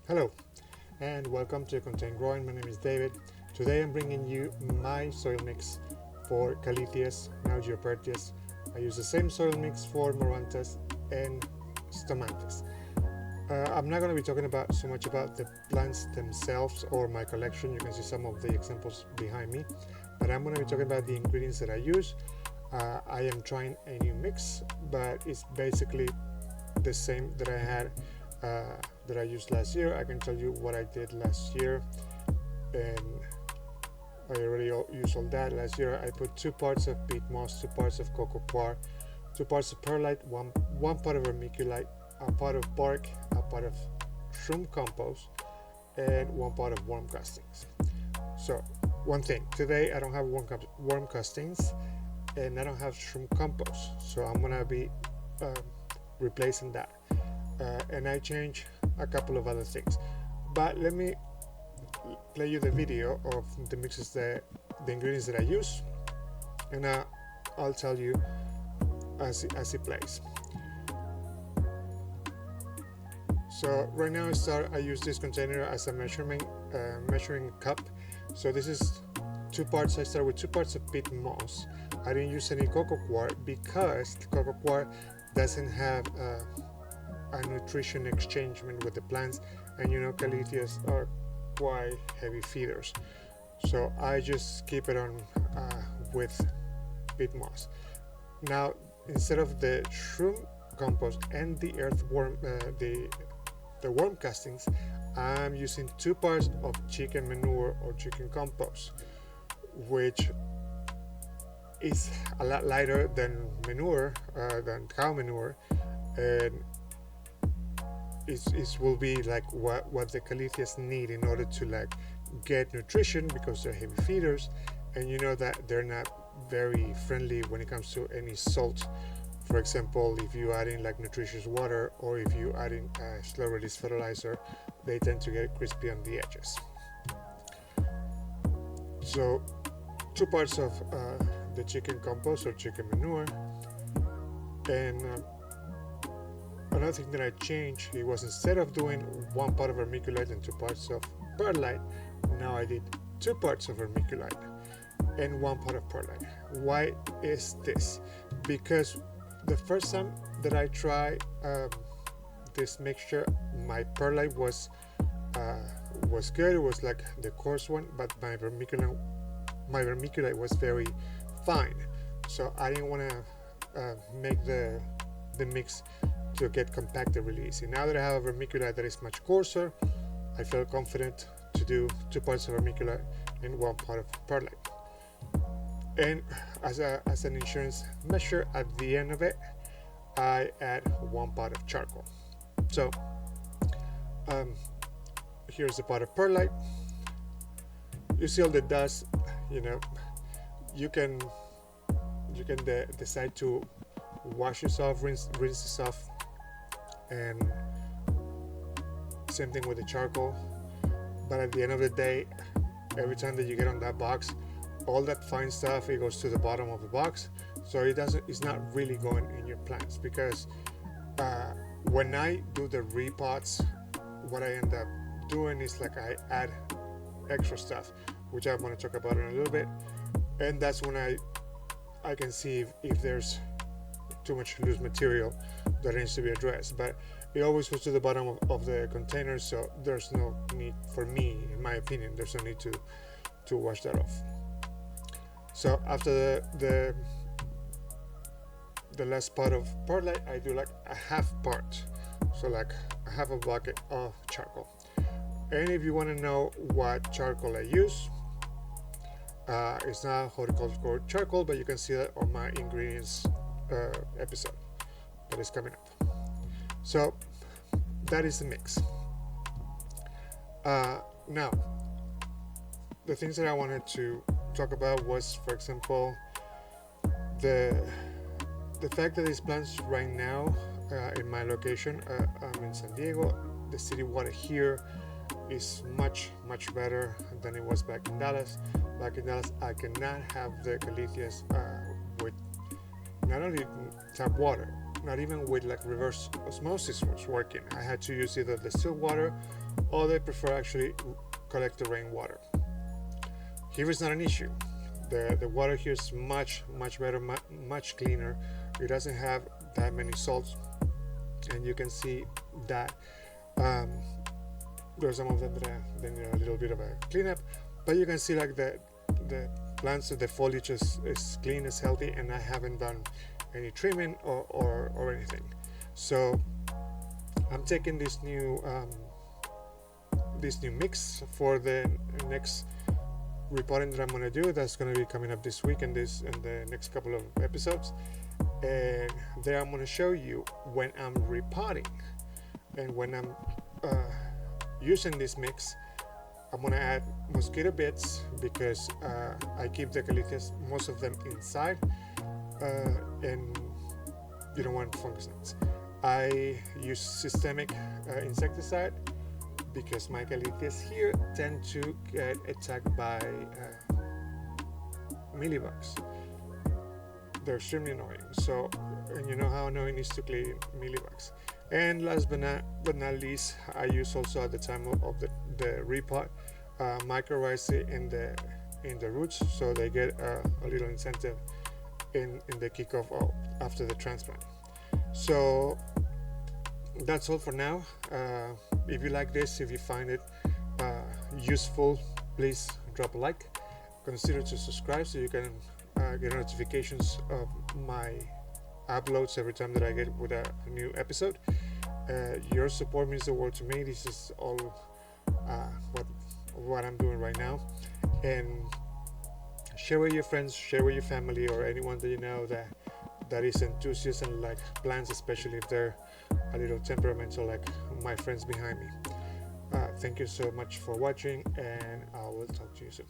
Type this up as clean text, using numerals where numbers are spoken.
Hello and welcome to Content Growing. My name is David. Today I'm bringing you my soil mix for Calateas, now Goeppertias. I use the same soil mix for Marantas and Stomanthes. I'm not going to be talking about so much about the plants themselves or my collection. You can see some of the examples behind me, but I'm going to be talking about the ingredients that I use. I am trying a new mix, but it's basically the same that I had that I used last year. I can tell you what I did last year, and I already used all that. Last year I put 2 parts of peat moss, 2 parts of cocoa coir, 2 parts of perlite, one part of vermiculite, a part of bark, a part of shroom compost, and 1 part of worm castings. So one thing, today I don't have worm castings and I don't have shroom compost, so I'm gonna be replacing that. And I change a couple of other things, but let me play you the video of the mixes, the ingredients that I use, and I'll tell you as it plays. So right now I use this container as a measuring cup. So this is 2 parts. I start with 2 parts of peat moss. I didn't use any cocoa coir because the cocoa coir doesn't have a nutrition exchangement with the plants, and you know Calateas are quite heavy feeders, so I just keep it on with peat moss. Now instead of the shroom compost and the earthworm, the worm castings, I'm using 2 parts of chicken manure or chicken compost, which is a lot lighter than manure, than cow manure, and it will be like what the Calatheas need in order to like get nutrition, because they're heavy feeders, and you know that they're not very friendly when it comes to any salt. For example, if you add in like nutritious water, or if you add in slow release fertilizer, they tend to get crispy on the edges. So 2 parts of the chicken compost or chicken manure, and another thing that I changed, it was instead of doing 1 part of vermiculite and 2 parts of perlite, now I did 2 parts of vermiculite and 1 part of perlite. Why is this? Because the first time that I tried this mixture, my perlite was good. It was like the coarse one, but my vermiculite was very fine. So I didn't want to make the mix to get compacted really easy. Now that I have a vermiculite that is much coarser, I feel confident to do 2 parts of vermiculite and 1 part of perlite. And as an insurance measure, at the end of it, I add 1 part of charcoal. So here's the part of perlite. You see all the dust. You know, you can decide to wash this off, rinse this off, and same thing with the charcoal. But at the end of the day, every time that you get on that box, all that fine stuff, it goes to the bottom of the box, so it's not really going in your plants. Because when I do the repots, what I end up doing is like I add extra stuff, which I want to talk about in a little bit, and that's when I can see if there's too much loose material that needs to be addressed. But it always goes to the bottom of the container, so there's no need, for me, in my opinion, there's no need to wash that off. So after the last part of perlite, I do like a half part, so like a half a bucket of charcoal. And if you want to know what charcoal I use, it's not horticultural charcoal, but you can see that on my ingredients episode that is coming up. So that is the mix. Now, the things that I wanted to talk about was, for example, the fact that these plants right now in my location, I'm in San Diego, the city water here is much better than it was back in Dallas. Back in Dallas, I cannot have the Calatheas with not only tap water, not even with like reverse osmosis was working. I had to use either the still water, or they prefer actually collect the rainwater. Here is not an issue. The water here is much better, much cleaner. It doesn't have that many salts, and you can see that there are some of them that need a little bit of a cleanup, but you can see like the plants, the foliage is clean, is healthy, and I haven't done any trimming or anything. So I'm taking this new mix for the next repotting that I'm gonna do. That's gonna be coming up this week and the next couple of episodes. And there I'm gonna show you when I'm repotting and when I'm using this mix. I'm gonna add mosquito bits because I keep the Calateas, most of them inside, and you don't want fungus gnats. I use systemic insecticide because my Calateas here tend to get attacked by mealybugs. They're extremely annoying. So, and you know how annoying it is to clean mealybugs. And last but not least, I use also at the time of the repot mycorrhizae in the roots, so they get a little incentive in the kickoff after the transplant. So that's all for now. If you like this, if you find it useful, please drop a like. Consider to subscribe so you can get notifications of my uploads every time that I get with a new episode. Your support means the world to me. This is all what I'm doing right now, and share with your friends, share with your family, or anyone that you know that is enthusiast and like plants, especially if they're a little temperamental like my friends behind me. Thank you so much for watching, and I will talk to you soon.